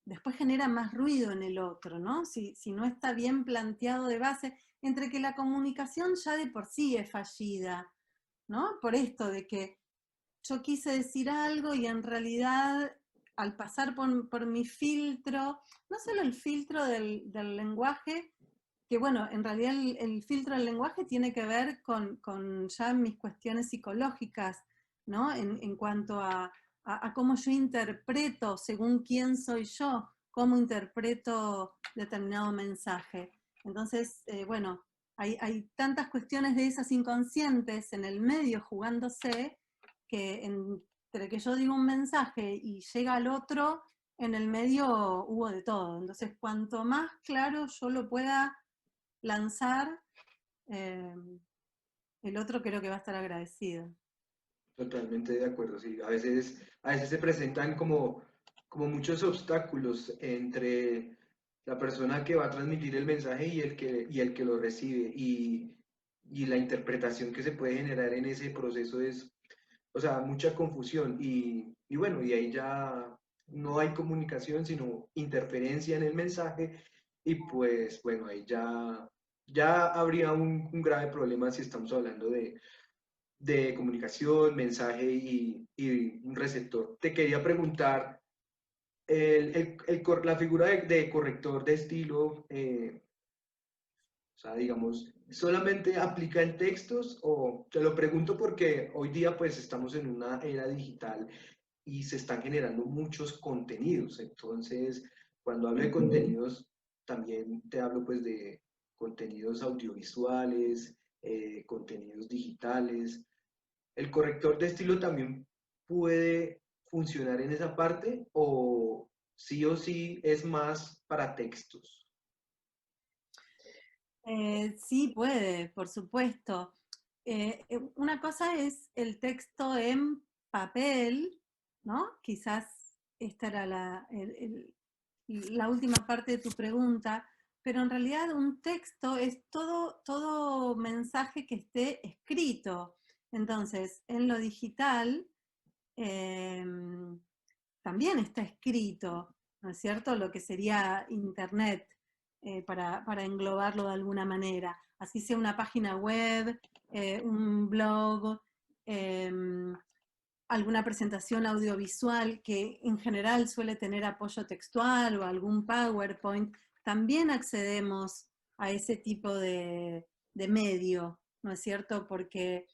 después genera más ruido en el otro, ¿no? Si no está bien planteado de base, entre que la comunicación ya de por sí es fallida, ¿no? Por esto de que yo quise decir algo y en realidad al pasar por mi filtro, no solo el filtro del lenguaje, que bueno, en realidad el filtro del lenguaje tiene que ver con ya mis cuestiones psicológicas, ¿no? En cuanto a cómo yo interpreto, según quién soy yo, cómo interpreto determinado mensaje. Entonces, bueno, hay tantas cuestiones de esas inconscientes en el medio jugándose, que entre que yo digo un mensaje y llega al otro, en el medio hubo de todo. Entonces, cuanto más claro yo lo pueda lanzar, eh, el otro creo que va a estar agradecido. Totalmente de acuerdo, sí. A veces se presentan como muchos obstáculos entre la persona que va a transmitir el mensaje y el que lo recibe. Y la interpretación que se puede generar en ese proceso o sea, mucha confusión y bueno, y ahí ya no hay comunicación, sino interferencia en el mensaje y pues bueno, ahí ya habría un grave problema si estamos hablando de comunicación, mensaje y un receptor. Te quería preguntar, la figura de corrector de estilo, o sea, digamos, ¿solamente aplica en textos? O te lo pregunto porque hoy día pues estamos en una era digital y se están generando muchos contenidos. Entonces, cuando hablo de contenidos, también te hablo pues de contenidos audiovisuales, contenidos digitales. ¿El corrector de estilo también puede funcionar en esa parte o sí es más para textos? Sí, puede, por supuesto. Una cosa es el texto en papel, ¿no? Quizás esta era la última parte de tu pregunta, pero en realidad un texto es todo mensaje que esté escrito. Entonces, en lo digital también está escrito, ¿no es cierto? Lo que sería Internet, para englobarlo de alguna manera. Así sea una página web, un blog, em, alguna presentación audiovisual que en general suele tener apoyo textual o algún PowerPoint, también accedemos a ese tipo de medio, ¿no es cierto? Porque,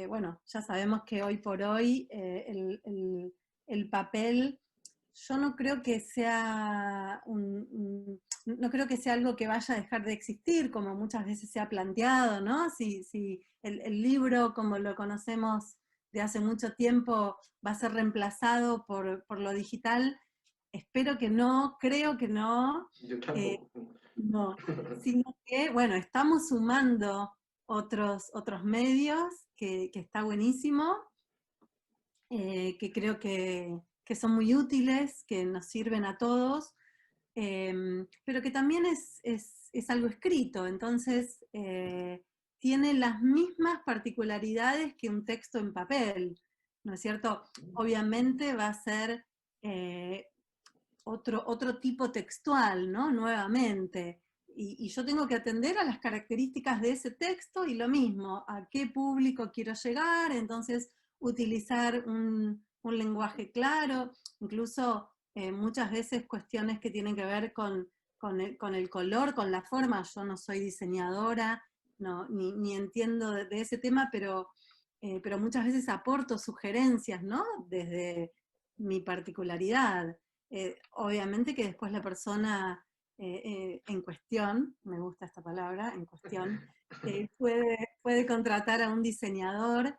bueno, ya sabemos que hoy por hoy el papel, yo no creo que sea no creo que sea algo que vaya a dejar de existir, como muchas veces se ha planteado, ¿no? Si el libro, como lo conocemos de hace mucho tiempo, va a ser reemplazado por lo digital. Espero que no, creo que no, Yo eh, tampoco. no, sino que, bueno, estamos sumando otros medios, que está buenísimo, que creo que son muy útiles, que nos sirven a todos, pero que también es algo escrito, entonces tiene las mismas particularidades que un texto en papel, ¿no es cierto? Obviamente va a ser eh, otro tipo textual, ¿no? Nuevamente. Y yo tengo que atender a las características de ese texto y lo mismo, a qué público quiero llegar, entonces utilizar un lenguaje claro, incluso muchas veces cuestiones que tienen que ver con el color, con la forma. Yo no soy diseñadora, no, ni entiendo de ese tema, pero muchas veces aporto sugerencias, ¿no? Desde mi particularidad. Obviamente que después la persona en cuestión, me gusta esta palabra, en cuestión, puede contratar a un diseñador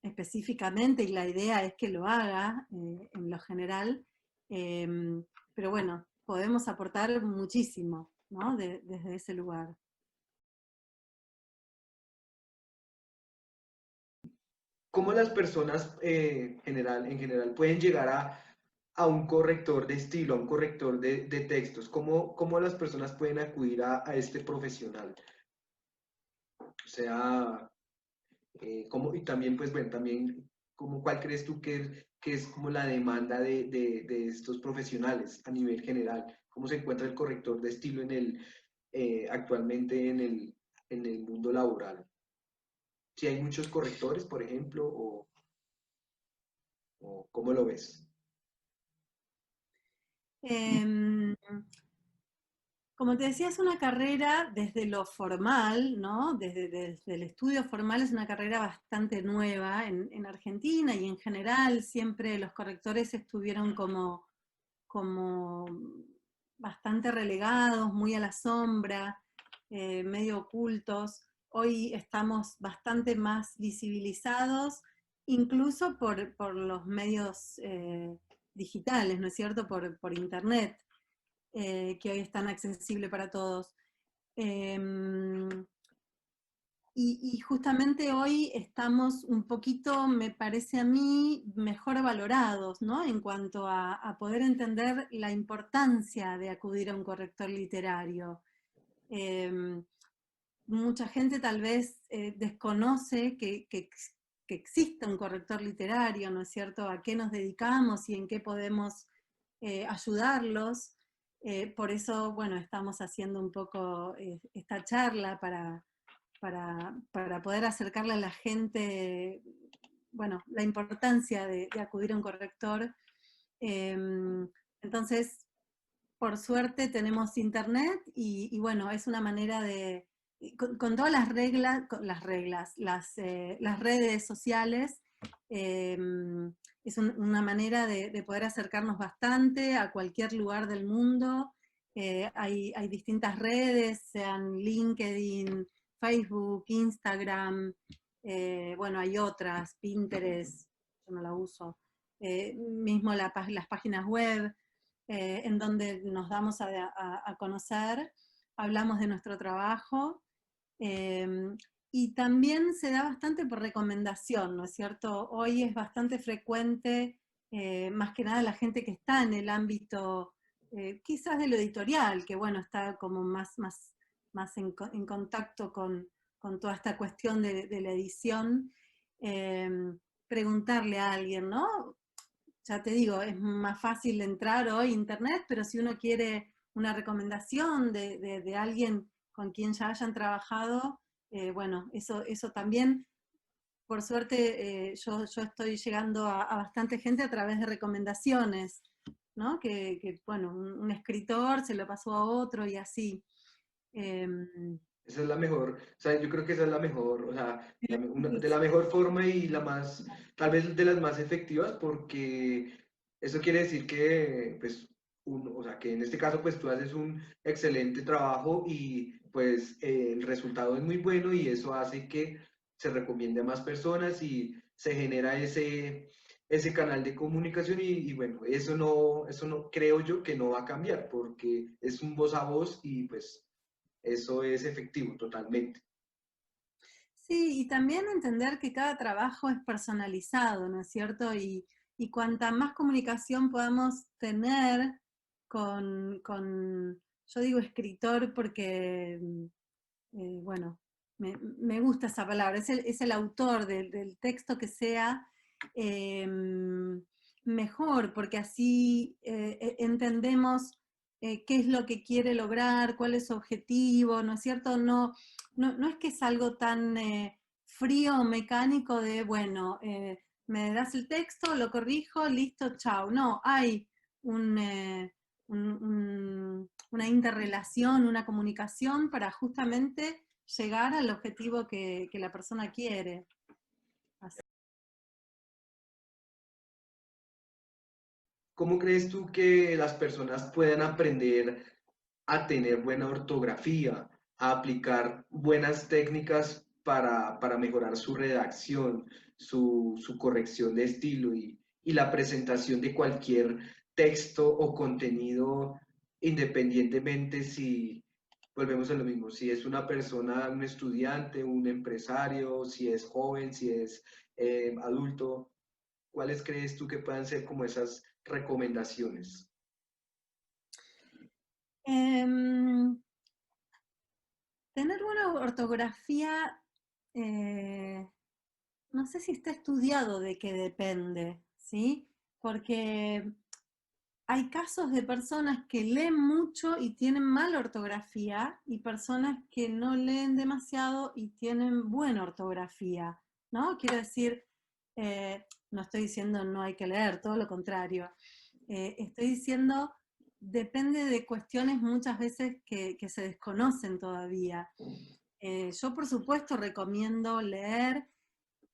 específicamente, y la idea es que lo haga en lo general, eh, pero bueno, podemos aportar muchísimo, ¿no? Desde ese lugar. ¿Cómo las personas en general pueden llegar a un corrector de estilo, a un corrector de textos? ¿Cómo las personas pueden acudir a este profesional? O sea, y también, pues, bueno, también, ¿cuál crees tú que es como la demanda de estos profesionales a nivel general? ¿Cómo se encuentra el corrector de estilo actualmente en el mundo laboral? Si hay muchos correctores, por ejemplo, o ¿cómo lo ves? Em, Como te decía, es una carrera desde lo formal, ¿no? Desde el estudio formal es una carrera bastante nueva en Argentina, y en general siempre los correctores estuvieron como bastante relegados, muy a la sombra, medio ocultos. Hoy estamos bastante más visibilizados, incluso por los medios digitales, ¿no es cierto? Por Internet, que hoy es tan accesible para todos. Em, y justamente hoy estamos un poquito, me parece a mí, mejor valorados, ¿no? En cuanto a poder entender la importancia de acudir a un corrector literario. Mucha gente tal vez desconoce que exista un corrector literario, ¿no es cierto?, a qué nos dedicamos y en qué podemos ayudarlos. Por eso, bueno, estamos haciendo un poco esta charla para poder acercarle a la gente, bueno, la importancia de acudir a un corrector. Entonces, por suerte tenemos internet y bueno, es una manera de, con todas las reglas, las redes sociales, es una manera de poder acercarnos bastante a cualquier lugar del mundo. Hay distintas redes, sean LinkedIn, Facebook, Instagram, bueno, hay otras, Pinterest, yo no la uso, mismo las páginas web, en donde nos damos a conocer, hablamos de nuestro trabajo, y también se da bastante por recomendación, ¿no es cierto? Hoy es bastante frecuente, más que nada la gente que está en el ámbito, quizás de lo editorial, que bueno, está como más en contacto con toda esta cuestión de la edición, preguntarle a alguien, ¿no? Ya te digo, es más fácil entrar hoy a internet, pero si uno quiere una recomendación de alguien con quien ya hayan trabajado, bueno, eso también, por suerte, yo estoy llegando a bastante gente a través de recomendaciones, ¿no? Bueno, un escritor se lo pasó a otro y así. Esa es la mejor, o sea, yo creo que esa es la mejor, o sea, de la mejor forma y la más, tal vez de las más efectivas, porque eso quiere decir que, pues, o sea, que en este caso, pues, tú haces un excelente trabajo y, pues, el resultado es muy bueno y eso hace que se recomiende a más personas y se genera ese canal de comunicación y bueno, eso no, creo yo que no va a cambiar, porque es un voz a voz y, pues, eso es efectivo totalmente. Sí, y también entender que cada trabajo es personalizado, ¿no es cierto? Y cuanta más comunicación podamos tener yo digo escritor porque, bueno, me gusta esa palabra, es el autor del texto que sea mejor, porque así entendemos qué es lo que quiere lograr, cuál es su objetivo, ¿no es cierto? No es que es algo tan frío o mecánico de, bueno, me das el texto, lo corrijo, listo, chao. No, hay una interrelación, una comunicación para justamente llegar al objetivo que la persona quiere. Así. ¿Cómo crees tú que las personas puedan aprender a tener buena ortografía, a aplicar buenas técnicas para mejorar su redacción, su corrección de estilo y la presentación de cualquier texto o contenido, independientemente si, volvemos a lo mismo, si es una persona, un estudiante, un empresario, si es joven, si es adulto? ¿Cuáles crees tú que puedan ser como esas recomendaciones? Tener buena ortografía, no sé si está estudiado de qué depende, ¿sí? Porque hay casos de personas que leen mucho y tienen mala ortografía y personas que no leen demasiado y tienen buena ortografía, ¿no? Quiero decir, no estoy diciendo no hay que leer, todo lo contrario. Estoy diciendo, depende de cuestiones muchas veces que se desconocen todavía. Yo, por supuesto, recomiendo leer,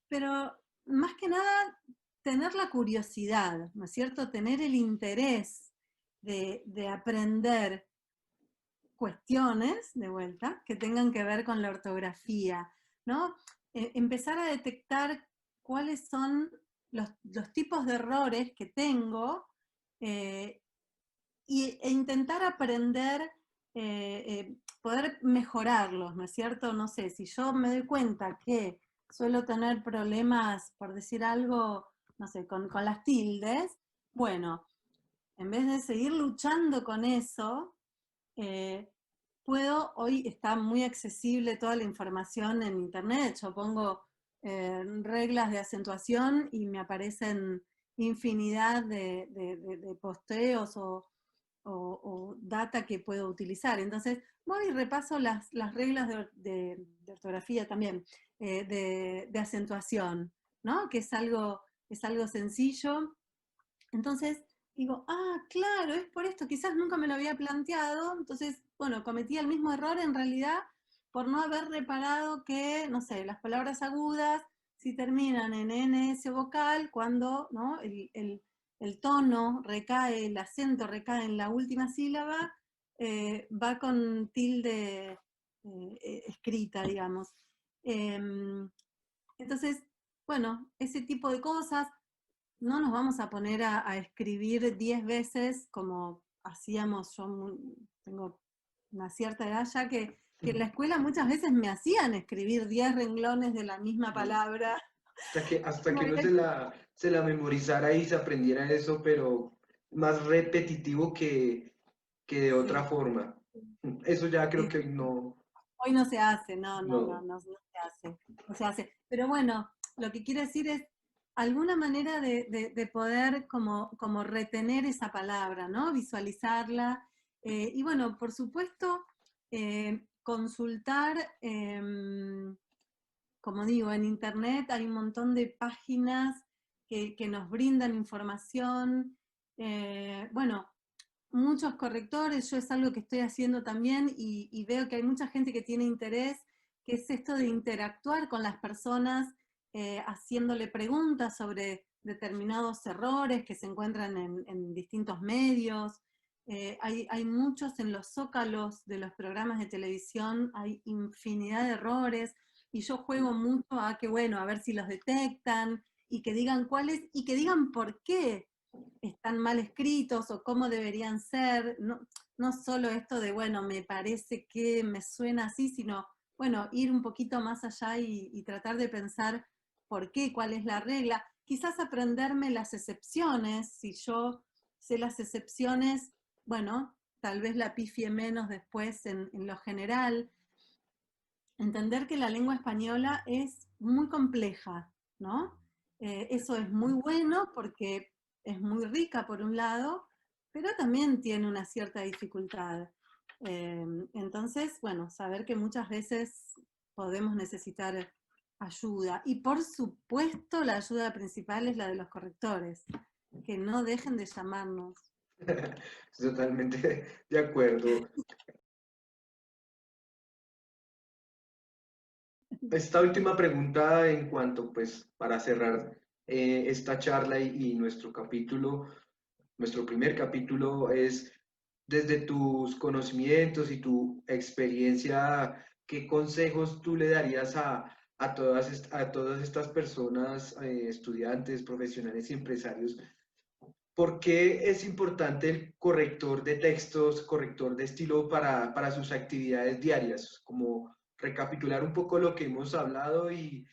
pero más que nada tener la curiosidad, ¿no es cierto? Tener el interés de aprender cuestiones, de vuelta, que tengan que ver con la ortografía, ¿no? Empezar a detectar cuáles son los tipos de errores que tengo, e intentar aprender, poder mejorarlos, ¿no es cierto? No sé, si yo me doy cuenta que suelo tener problemas, por decir algo, no sé, con las tildes, bueno, en vez de seguir luchando con eso, hoy está muy accesible toda la información en internet, yo pongo reglas de acentuación y me aparecen infinidad de posteos o data que puedo utilizar. Entonces voy y repaso las reglas de ortografía también, de acentuación, ¿no? Que es algo sencillo. Entonces digo, claro, es por esto, quizás nunca me lo había planteado, entonces, bueno, cometí el mismo error en realidad por no haber reparado que, no sé, las palabras agudas, si terminan en NS vocal, cuando, ¿no?, el tono recae, el acento recae en la última sílaba, va con tilde escrita, digamos. Entonces, bueno, ese tipo de cosas, no nos vamos a poner a escribir 10 veces como hacíamos, tengo una cierta edad ya que en la escuela muchas veces me hacían escribir 10 renglones de la misma palabra. Hasta que uno se la memorizara y se aprendiera eso, pero más repetitivo que de otra Sí, forma. Eso ya creo sí. que no, Hoy no se hace, no, no. no se hace, no se hace. Pero bueno, lo que quiero decir es alguna manera de poder como retener esa palabra, ¿no? Visualizarla. Y bueno, por supuesto, consultar, como digo, en internet hay un montón de páginas que nos brindan información. Bueno, muchos correctores, yo es algo que estoy haciendo también y veo que hay mucha gente que tiene interés, que es esto de interactuar con las personas, haciéndole preguntas sobre determinados errores que se encuentran en distintos medios. Hay muchos en los zócalos de los programas de televisión, hay infinidad de errores, y yo juego mucho a que, bueno, a ver si los detectan, y que digan cuáles, y que digan por qué están mal escritos o cómo deberían ser, no solo esto de, bueno, me parece que me suena así, sino, bueno, ir un poquito más allá y tratar de pensar por qué, cuál es la regla. Quizás aprenderme las excepciones, si yo sé las excepciones, bueno, tal vez la pifie menos después en lo general. Entender que la lengua española es muy compleja, ¿no? Eso es muy bueno porque es muy rica por un lado, pero también tiene una cierta dificultad. Entonces, bueno, saber que muchas veces podemos necesitar ayuda. Y por supuesto, la ayuda principal es la de los correctores, que no dejen de llamarnos. Totalmente de acuerdo. Esta última pregunta en cuanto, pues, para cerrar esta charla y nuestro capítulo, nuestro primer capítulo es, desde tus conocimientos y tu experiencia, ¿qué consejos tú le darías a todas estas personas, estudiantes, profesionales y empresarios? ¿Por qué es importante el corrector de textos, corrector de estilo para sus actividades diarias? Como recapitular un poco lo que hemos hablado y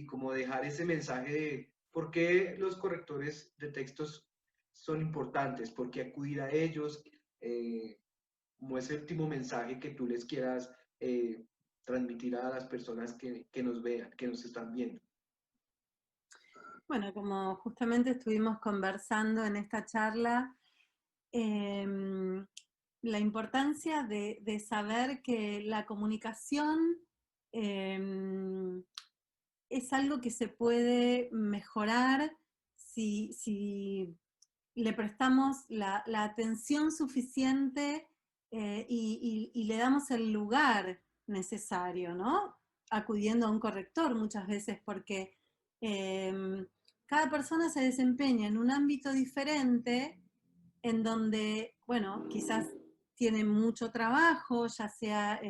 como dejar ese mensaje de por qué los correctores de textos son importantes, por qué acudir a ellos, eh, como ese último mensaje que tú les quieras transmitir a las personas que nos vean, que nos están viendo. Bueno, como justamente estuvimos conversando en esta charla, la importancia de saber que la comunicación es algo que se puede mejorar si le prestamos la atención suficiente, y le damos el lugar necesario, ¿no? Acudiendo a un corrector muchas veces porque cada persona se desempeña en un ámbito diferente en donde, bueno, quizás tiene mucho trabajo, ya sea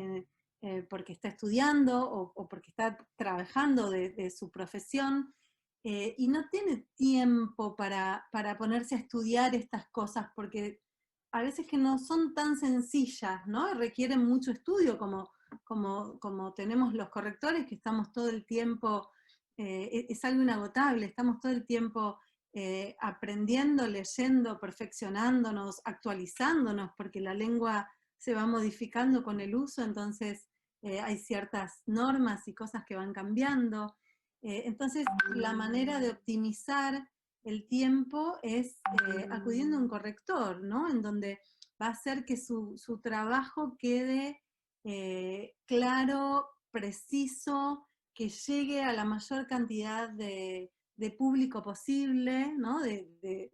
porque está estudiando o porque está trabajando de su profesión, y no tiene tiempo para ponerse a estudiar estas cosas porque a veces que no son tan sencillas, ¿no? Requieren mucho estudio como tenemos los correctores, que estamos todo el tiempo, es algo inagotable, estamos todo el tiempo aprendiendo, leyendo, perfeccionándonos, actualizándonos, porque la lengua se va modificando con el uso, entonces hay ciertas normas y cosas que van cambiando. Entonces, la manera de optimizar el tiempo es acudiendo a un corrector, ¿no? En donde va a hacer que su trabajo quede claro, preciso, que llegue a la mayor cantidad de público posible, ¿no? De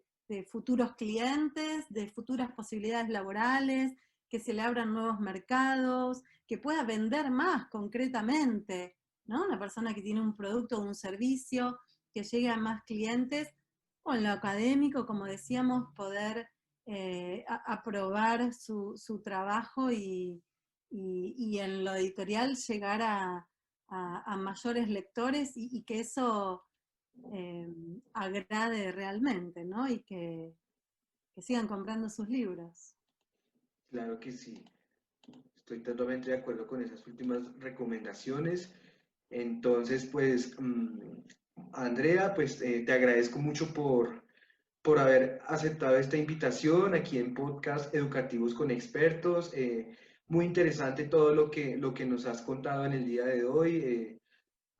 futuros clientes, de futuras posibilidades laborales, que se le abran nuevos mercados, que pueda vender más concretamente, ¿no? Una persona que tiene un producto o un servicio, que llegue a más clientes, o en lo académico, como decíamos, poder aprobar su trabajo y en lo editorial llegar a mayores lectores y que eso agrade realmente, ¿no? Y que sigan comprando sus libros. Claro que sí. Estoy totalmente de acuerdo con esas últimas recomendaciones. Entonces, pues, Andrea, pues te agradezco mucho por haber aceptado esta invitación aquí en Podcast Educativos con Expertos. Muy interesante todo lo que nos has contado en el día de hoy.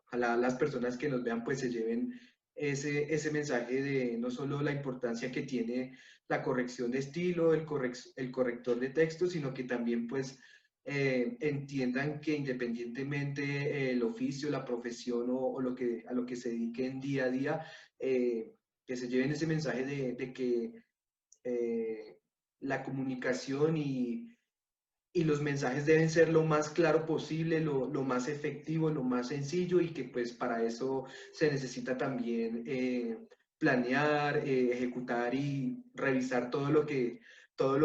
Ojalá las personas que nos vean pues se lleven ese mensaje de no solo la importancia que tiene la corrección de estilo, el corrector de texto, sino que también pues entiendan que independientemente el oficio, la profesión o a lo que se dediquen día a día, que se lleven ese mensaje de que la comunicación y los mensajes deben ser lo más claro posible, lo más efectivo, lo más sencillo y que pues para eso se necesita también planear, ejecutar y revisar todo lo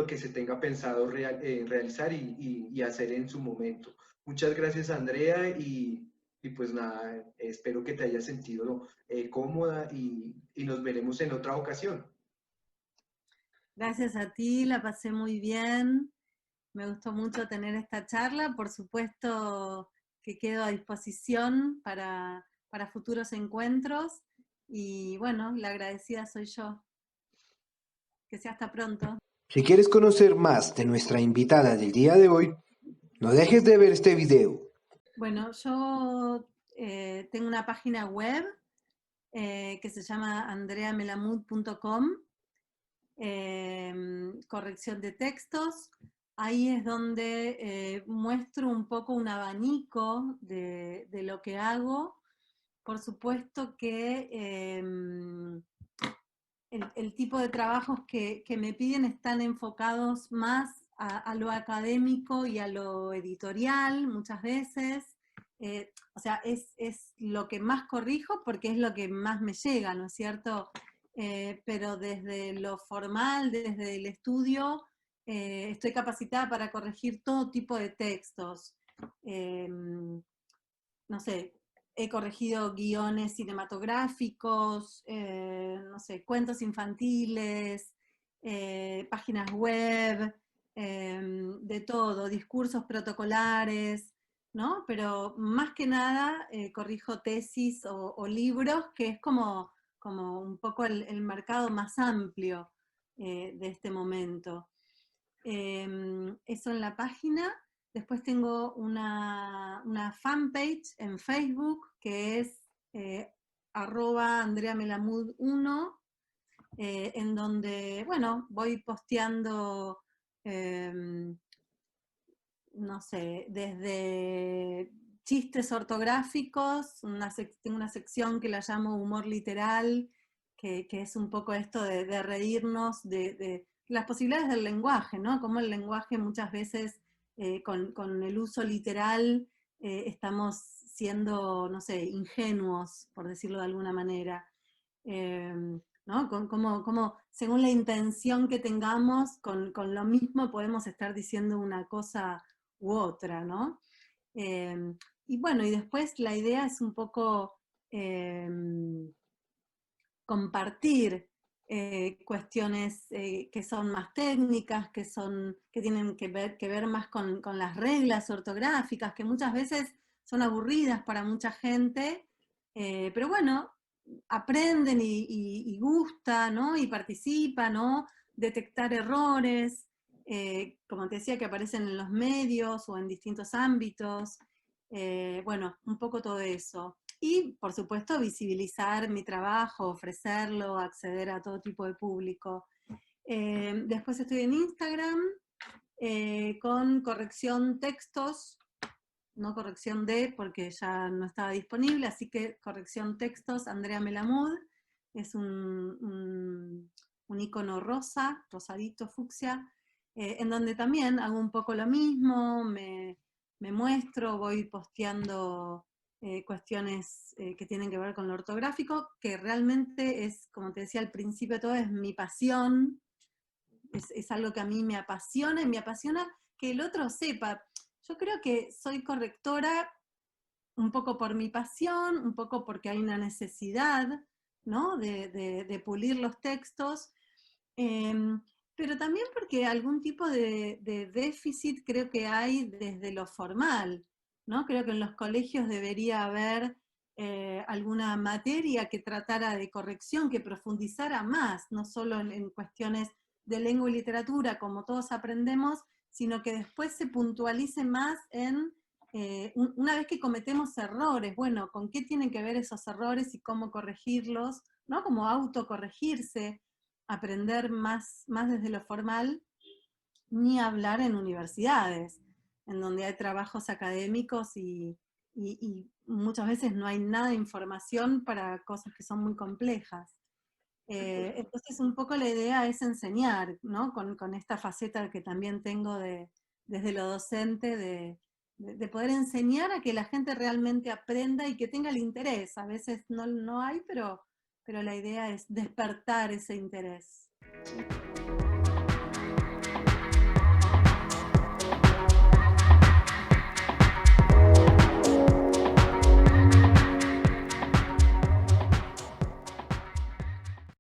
que se tenga pensado realizar y hacer en su momento. Muchas gracias, Andrea, y pues nada, espero que te hayas sentido cómoda y nos veremos en otra ocasión. Gracias a ti, la pasé muy bien. Me gustó mucho tener esta charla. Por supuesto que quedo a disposición para futuros encuentros. Y bueno, la agradecida soy yo. Que sea hasta pronto. Si quieres conocer más de nuestra invitada del día de hoy, no dejes de ver este video. Bueno, yo tengo una página web que se llama andreamelamud.com, corrección de textos. Ahí es donde muestro un poco un abanico de lo que hago. Por supuesto que el tipo de trabajos que me piden están enfocados más a lo académico y a lo editorial muchas veces. O sea, es lo que más corrijo porque es lo que más me llega, ¿no es cierto? Pero desde lo formal, desde el estudio, estoy capacitada para corregir todo tipo de textos. No sé, he corregido guiones cinematográficos, no sé, cuentos infantiles, páginas web, de todo, discursos protocolares, ¿no? Pero más que nada corrijo tesis o libros, que es como un poco el mercado más amplio de este momento. Eso en la página. Después tengo una fanpage en Facebook que es @AndreaMelamud1, en donde, bueno, voy posteando, no sé, desde chistes ortográficos, tengo una sección que la llamo humor literal, que es un poco esto de reírnos de las posibilidades del lenguaje, ¿no? Como el lenguaje muchas veces con el uso literal estamos siendo, no sé, ingenuos, por decirlo de alguna manera. ¿No? Como según la intención que tengamos, con lo mismo podemos estar diciendo una cosa u otra, ¿no? Y bueno, y después la idea es un poco compartir cuestiones que son más técnicas, que tienen que ver más con las reglas ortográficas, que muchas veces son aburridas para mucha gente, pero bueno, aprenden y gusta, ¿no? Y participan, ¿no? Detectar errores, como te decía, que aparecen en los medios o en distintos ámbitos. Bueno, un poco todo eso. Y, por supuesto, visibilizar mi trabajo, ofrecerlo, acceder a todo tipo de público. Después estoy en Instagram con corrección textos, no corrección de, porque ya no estaba disponible, así que corrección textos, Andrea Melamud, es un icono rosa, rosadito, fucsia, en donde también hago un poco lo mismo, me muestro, voy posteando cuestiones que tienen que ver con lo ortográfico, que realmente es, como te decía al principio de todo, es mi pasión, es algo que a mí me apasiona, y me apasiona que el otro sepa. Yo creo que soy correctora un poco por mi pasión, un poco porque hay una necesidad, ¿no? de pulir los textos, pero también porque algún tipo de déficit creo que hay desde lo formal, ¿no? Creo que en los colegios debería haber alguna materia que tratara de corrección, que profundizara más, no solo en cuestiones de lengua y literatura, como todos aprendemos, sino que después se puntualice más en, una vez que cometemos errores, bueno, con qué tienen que ver esos errores y cómo corregirlos, ¿no? Como autocorregirse, aprender más desde lo formal, ni hablar en universidades, en donde hay trabajos académicos y muchas veces no hay nada de información para cosas que son muy complejas. Entonces un poco la idea es enseñar, ¿no? Con esta faceta que también tengo desde lo docente, de poder enseñar a que la gente realmente aprenda y que tenga el interés. A veces no hay, pero la idea es despertar ese interés.